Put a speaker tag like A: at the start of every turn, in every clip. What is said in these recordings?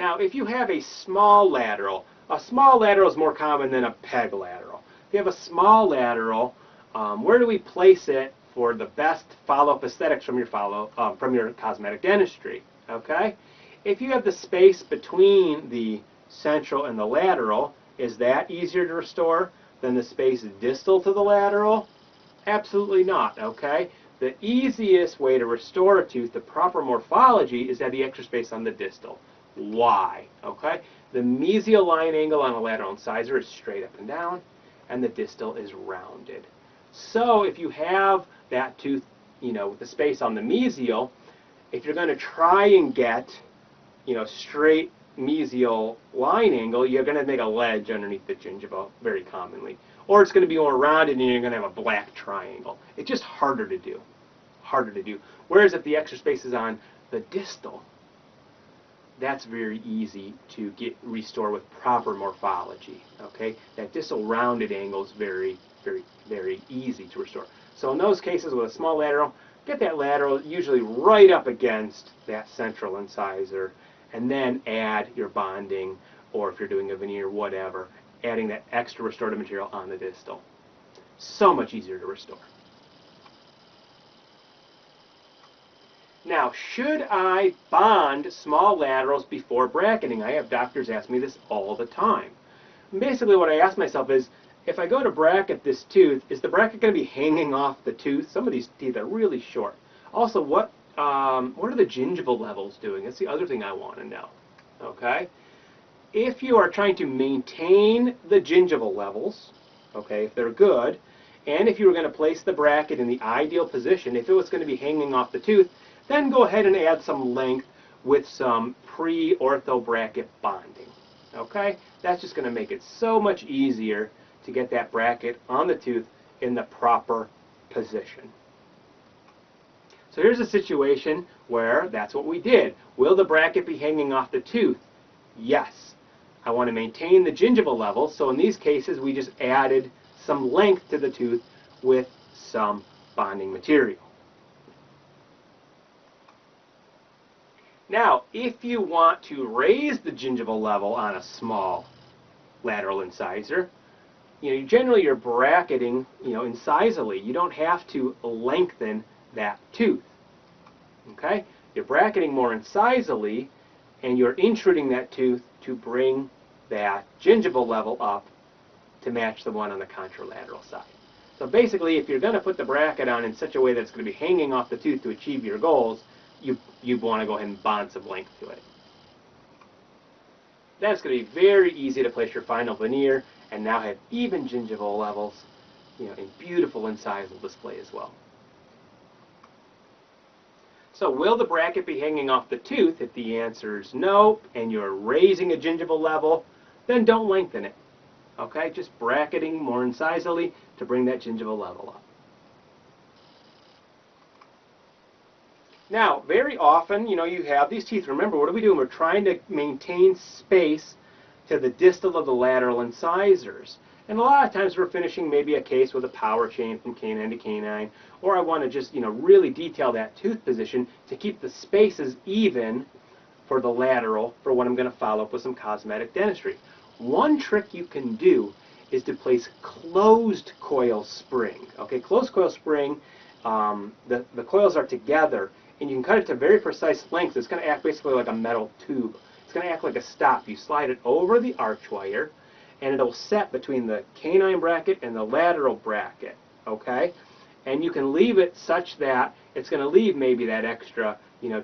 A: Now, if you have a small lateral is more common than a peg lateral. If you have a small lateral, where do we place it for the best follow-up aesthetics from your cosmetic dentistry? Okay, if you have the space between the central and the lateral, is that easier to restore than the space distal to the lateral? Absolutely not. Okay, the easiest way to restore a tooth, the proper morphology, is to have the extra space on the distal. Why? Okay, the mesial line angle on a lateral incisor is straight up and down, and the distal is rounded. So if you have that tooth, with the space on the mesial, if you're going to try and get, straight mesial line angle, you're going to make a ledge underneath the gingiva very commonly. Or it's going to be more rounded and you're going to have a black triangle. It's just harder to do. Whereas if the extra space is on the distal, that's very easy to restore with proper morphology. Okay, that distal rounded angle is very, very, very easy to restore. So in those cases with a small lateral, get that lateral usually right up against that central incisor, and then add your bonding, or if you're doing a veneer, whatever, adding that extra restorative material on the distal. So much easier to restore. Now, should I bond small laterals before bracketing? I have doctors ask me this all the time. Basically what I ask myself is, if I go to bracket this tooth, is the bracket going to be hanging off the tooth? Some of these teeth are really short. Also, what are the gingival levels doing? That's the other thing I want to know. Okay? If you are trying to maintain the gingival levels, okay, if they're good, and if you were going to place the bracket in the ideal position, if it was going to be hanging off the tooth, then go ahead and add some length with some pre-ortho bracket bonding. Okay? That's just going to make it so much easier to get that bracket on the tooth in the proper position. So here's a situation where that's what we did. Will the bracket be hanging off the tooth? Yes. I want to maintain the gingival level, so in these cases we just added some length to the tooth with some bonding material. Now, if you want to raise the gingival level on a small lateral incisor, generally you're bracketing, incisally. You don't have to lengthen that tooth. Okay? You're bracketing more incisally, and you're intruding that tooth to bring that gingival level up to match the one on the contralateral side. So basically, if you're going to put the bracket on in such a way that it's going to be hanging off the tooth to achieve your goals, you want to go ahead and bond some length to it. That's going to be very easy to place your final veneer and now have even gingival levels, in beautiful incisal display as well. So will the bracket be hanging off the tooth? If the answer is no, and you're raising a gingival level, then don't lengthen it. Okay, just bracketing more incisally to bring that gingival level up. Now, very often, you have these teeth. Remember, what are we doing? We're trying to maintain space to the distal of the lateral incisors. And a lot of times we're finishing maybe a case with a power chain from canine to canine, or I want to just, really detail that tooth position to keep the spaces even for the lateral for when I'm going to follow up with some cosmetic dentistry. One trick you can do is to place closed coil spring. Okay, closed coil spring, the coils are together, and you can cut it to very precise lengths. It's going to act basically like a metal tube. It's going to act like a stop. You slide it over the arch wire, and it'll set between the canine bracket and the lateral bracket. Okay, and you can leave it such that it's going to leave maybe that extra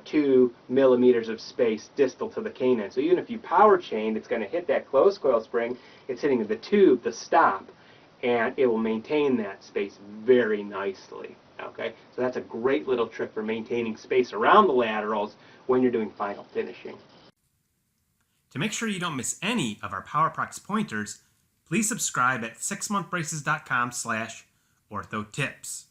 A: 2 millimeters of space distal to the canine. So even if you power chain, it's going to hit that closed coil spring. It's hitting the tube, the stop, and it will maintain that space very nicely. Okay, so that's a great little trick for maintaining space around the laterals when you're doing final finishing.
B: To make sure you don't miss any of our Powerprox pointers, please subscribe at 6monthbraces.com/orthotips.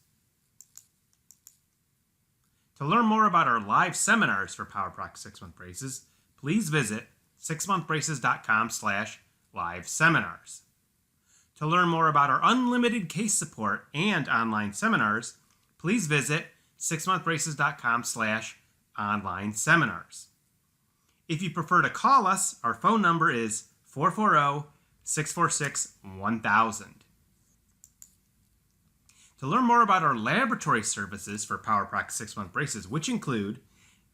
B: To learn more about our live seminars for Powerprox 6-month braces, please visit 6monthbraces.com/live-seminars. To learn more about our unlimited case support and online seminars, please visit 6monthbraces.com/online-seminars. If you prefer to call us, our phone number is 440-646-1000. To learn more about our laboratory services for Powerprox 6-month braces, which include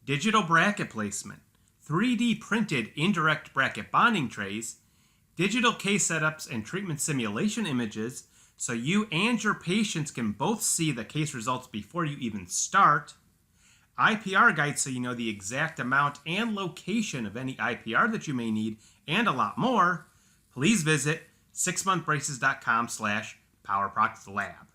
B: digital bracket placement, 3D printed indirect bracket bonding trays, digital case setups and treatment simulation images so you and your patients can both see the case results before you even start, IPR guides so you know the exact amount and location of any IPR that you may need, and a lot more, please visit 6monthbraces.com/PowerproxLab.